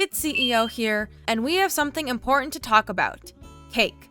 it's CEO here, and we have something important to talk about. Cake.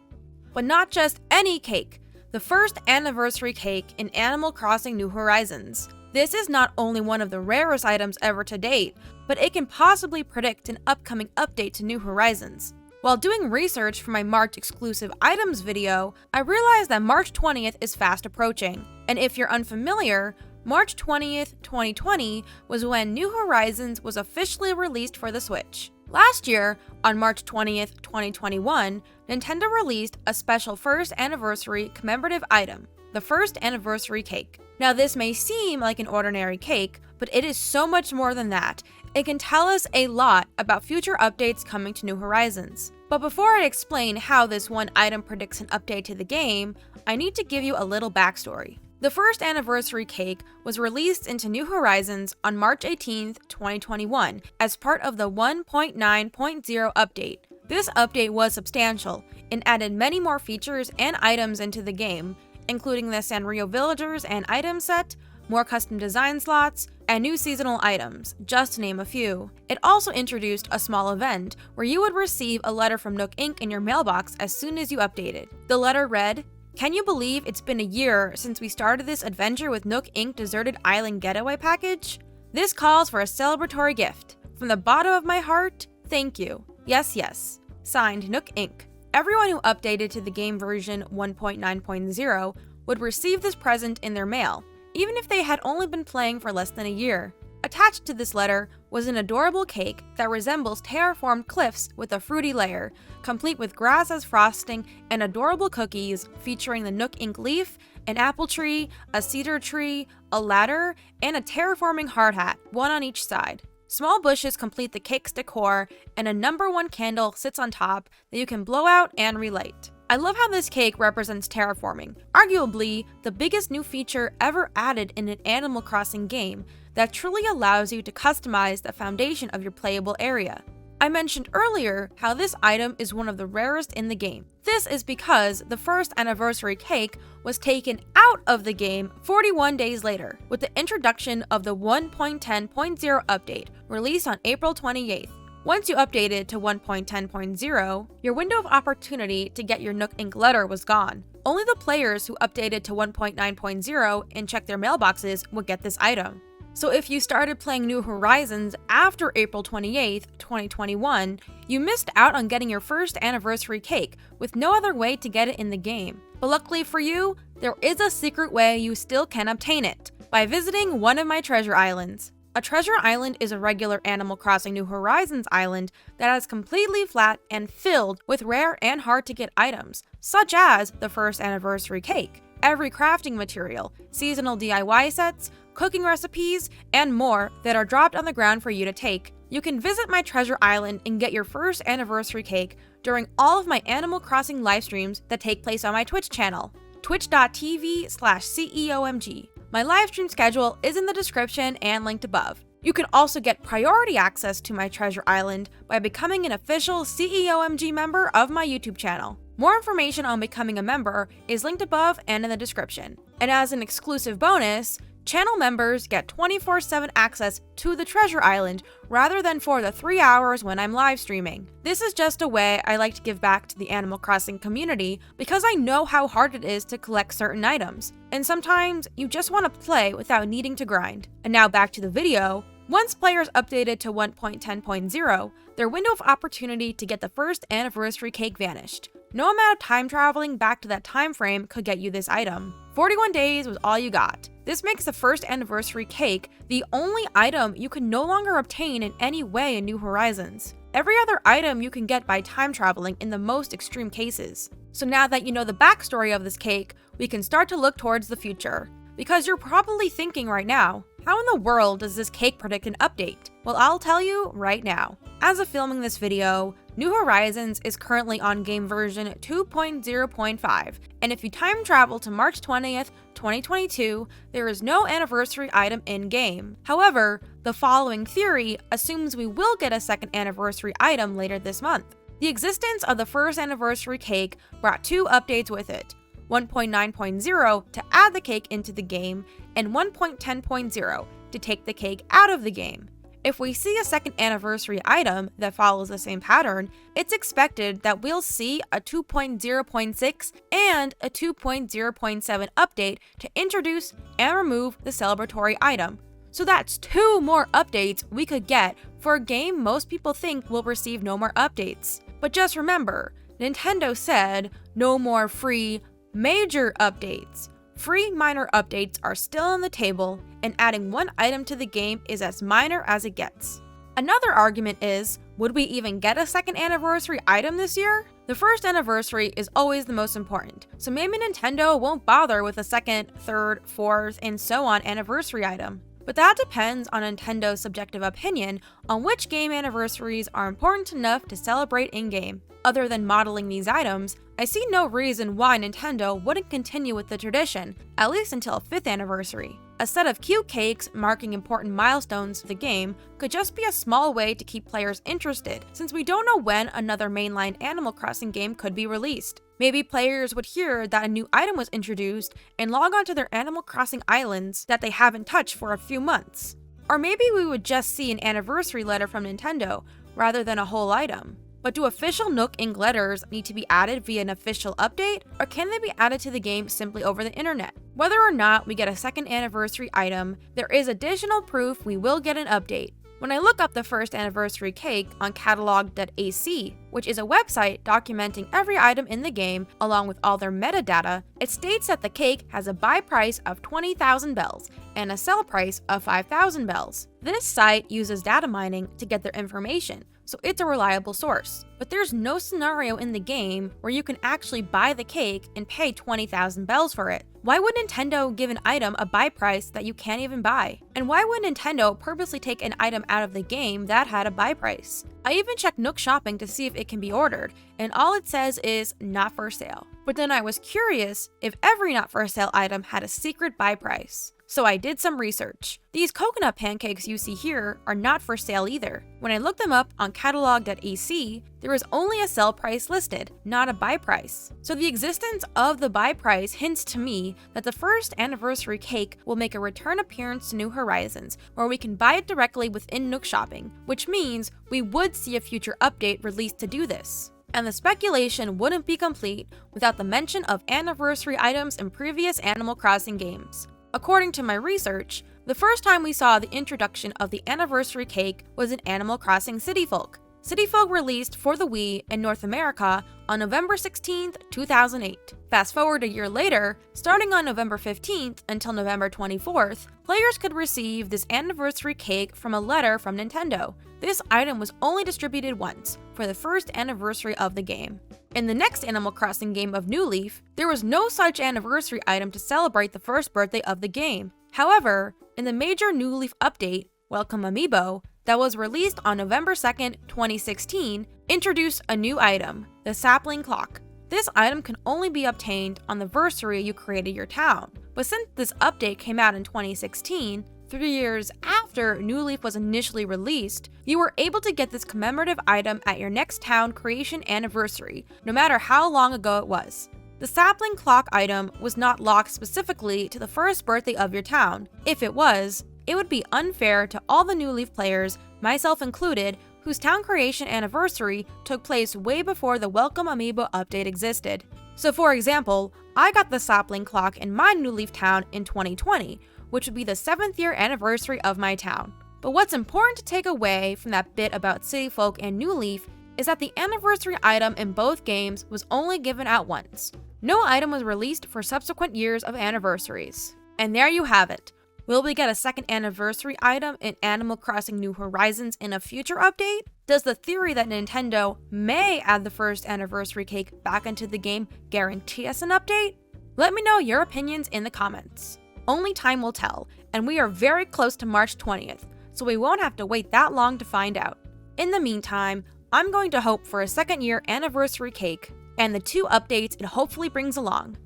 But not just any cake, the first anniversary cake in Animal Crossing New Horizons. This is not only one of the rarest items ever to date, but it can possibly predict an upcoming update to New Horizons. While doing research for my March exclusive items video, I realized that March 20th is fast approaching. And if you're unfamiliar, March 20th, 2020 was when New Horizons was officially released for the Switch. Last year, on March 20th, 2021, Nintendo released a special first anniversary commemorative item, the first anniversary cake. Now this may seem like an ordinary cake, but it is so much more than that. It can tell us a lot about future updates coming to New Horizons. But before I explain how this one item predicts an update to the game, I need to give you a little backstory. The first anniversary cake was released into New Horizons on March 18th, 2021 as part of the 1.9.0 update. This update was substantial and added many more features and items into the game, including the Sanrio Villagers and item set, more custom design slots, and new seasonal items, just to name a few. It also introduced a small event where you would receive a letter from Nook Inc. in your mailbox as soon as you updated. The letter read, "Can you believe it's been a year since we started this adventure with Nook Inc. Deserted Island Getaway Package? This calls for a celebratory gift. From the bottom of my heart, thank you. Yes, yes. Signed, Nook Inc." Everyone who updated to the game version 1.9.0 would receive this present in their mail, even if they had only been playing for less than a year. Attached to this letter was an adorable cake that resembles terraformed cliffs with a fruity layer, complete with grass as frosting and adorable cookies featuring the Nook Inc. leaf, an apple tree, a cedar tree, a ladder, and a terraforming hard hat, one on each side. Small bushes complete the cake's decor, and a number 1 candle sits on top that you can blow out and relight. I love how this cake represents terraforming, arguably the biggest new feature ever added in an Animal Crossing game that truly allows you to customize the foundation of your playable area. I mentioned earlier how this item is one of the rarest in the game. This is because the first anniversary cake was taken out of the game 41 days later, with the introduction of the 1.10.0 update, released on April 28th. Once you updated to 1.10.0, your window of opportunity to get your Nook Inc. letter was gone. Only the players who updated to 1.9.0 and checked their mailboxes would get this item. So if you started playing New Horizons after April 28th, 2021, you missed out on getting your first anniversary cake with no other way to get it in the game. But luckily for you, there is a secret way you still can obtain it, by visiting one of my treasure islands. A treasure island is a regular Animal Crossing New Horizons island that is completely flat and filled with rare and hard-to-get items, such as the first anniversary cake, every crafting material, seasonal DIY sets, cooking recipes, and more that are dropped on the ground for you to take. You can visit my treasure island and get your first anniversary cake during all of my Animal Crossing livestreams that take place on my Twitch channel, twitch.tv/ceomg. My livestream schedule is in the description and linked above. You can also get priority access to my treasure island by becoming an official CEOMG member of my YouTube channel. More information on becoming a member is linked above and in the description. And as an exclusive bonus, channel members get 24/7 access to the treasure island rather than for the 3 hours when I'm live streaming. This is just a way I like to give back to the Animal Crossing community because I know how hard it is to collect certain items, and sometimes you just want to play without needing to grind. And now back to the video. Once players updated to 1.10.0, their window of opportunity to get the first anniversary cake vanished. No amount of time traveling back to that time frame could get you this item. 41 days was all you got. This makes the first anniversary cake the only item you can no longer obtain in any way in New Horizons. Every other item you can get by time traveling in the most extreme cases. So now that you know the backstory of this cake, we can start to look towards the future. Because you're probably thinking right now, how in the world does this cake predict an update? Well, I'll tell you right now. As of filming this video, New Horizons is currently on game version 2.0.5, and if you time travel to March 20th, 2022, there is no anniversary item in-game. However, the following theory assumes we will get a second anniversary item later this month. The existence of the first anniversary cake brought 2 updates with it. 1.9.0 to add the cake into the game, and 1.10.0 to take the cake out of the game. If we see a second anniversary item that follows the same pattern, it's expected that we'll see a 2.0.6 and a 2.0.7 update to introduce and remove the celebratory item. So that's 2 more updates we could get for a game most people think will receive no more updates. But just remember, Nintendo said no more free major updates. Free minor updates are still on the table, and adding 1 item to the game is as minor as it gets. Another argument is, would we even get a second anniversary item this year? The first anniversary is always the most important, so maybe Nintendo won't bother with a second, third, fourth, and so on anniversary item. But that depends on Nintendo's subjective opinion on which game anniversaries are important enough to celebrate in-game. Other than modeling these items, I see no reason why Nintendo wouldn't continue with the tradition, at least until 5th anniversary. A set of cute cakes marking important milestones of the game could just be a small way to keep players interested, since we don't know when another mainline Animal Crossing game could be released. Maybe players would hear that a new item was introduced and log on to their Animal Crossing Islands that they haven't touched for a few months. Or maybe we would just see an anniversary letter from Nintendo rather than a whole item. But do official Nook Ink letters need to be added via an official update, or can they be added to the game simply over the internet? Whether or not we get a second anniversary item, there is additional proof we will get an update. When I look up the first anniversary cake on Catalogue.ac, which is a website documenting every item in the game along with all their metadata, it states that the cake has a buy price of 20,000 bells and a sell price of 5,000 bells. This site uses data mining to get their information, so it's a reliable source. But there's no scenario in the game where you can actually buy the cake and pay 20,000 bells for it. Why would Nintendo give an item a buy price that you can't even buy? And why would Nintendo purposely take an item out of the game that had a buy price? I even checked Nook Shopping to see if it can be ordered, and all it says is not for sale. But then I was curious if every not for sale item had a secret buy price. So I did some research. These coconut pancakes you see here are not for sale either. When I looked them up on Catalogue.ac, there was only a sell price listed, not a buy price. So the existence of the buy price hints to me that the first anniversary cake will make a return appearance to New Horizons, where we can buy it directly within Nook Shopping, which means we would see a future update released to do this. And the speculation wouldn't be complete without the mention of anniversary items in previous Animal Crossing games. According to my research, the first time we saw the introduction of the anniversary cake was in Animal Crossing City Folk. City Folk released for the Wii in North America on November 16th, 2008. Fast forward a year later, starting on November 15th until November 24th, players could receive this anniversary cake from a letter from Nintendo. This item was only distributed once, for the first anniversary of the game. In the next Animal Crossing game of New Leaf, there was no such anniversary item to celebrate the first birthday of the game. However, in the major New Leaf update, Welcome Amiibo, that was released on November 2nd, 2016, introduced a new item, the sapling clock. This item can only be obtained on the anniversary you created your town, but since this update came out in 2016, 3 years after New Leaf was initially released, you were able to get this commemorative item at your next town creation anniversary, no matter how long ago it was. The sapling clock item was not locked specifically to the first birthday of your town. If it was, it would be unfair to all the New Leaf players, myself included, whose town creation anniversary took place way before the Welcome Amiibo update existed. So for example, I got the sapling clock in my New Leaf town in 2020, which would be the 7th year anniversary of my town. But what's important to take away from that bit about City Folk and New Leaf is that the anniversary item in both games was only given out once. No item was released for subsequent years of anniversaries. And there you have it. Will we get a second anniversary item in Animal Crossing New Horizons in a future update? Does the theory that Nintendo may add the first anniversary cake back into the game guarantee us an update? Let me know your opinions in the comments. Only time will tell, and we are very close to March 20th, so we won't have to wait that long to find out. In the meantime, I'm going to hope for a second year anniversary cake and the 2 updates it hopefully brings along.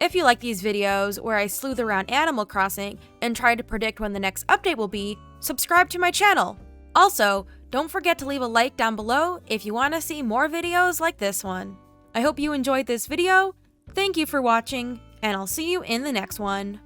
If you like these videos where I sleuth around Animal Crossing and try to predict when the next update will be, subscribe to my channel. Also, don't forget to leave a like down below if you want to see more videos like this one. I hope you enjoyed this video, thank you for watching, and I'll see you in the next one.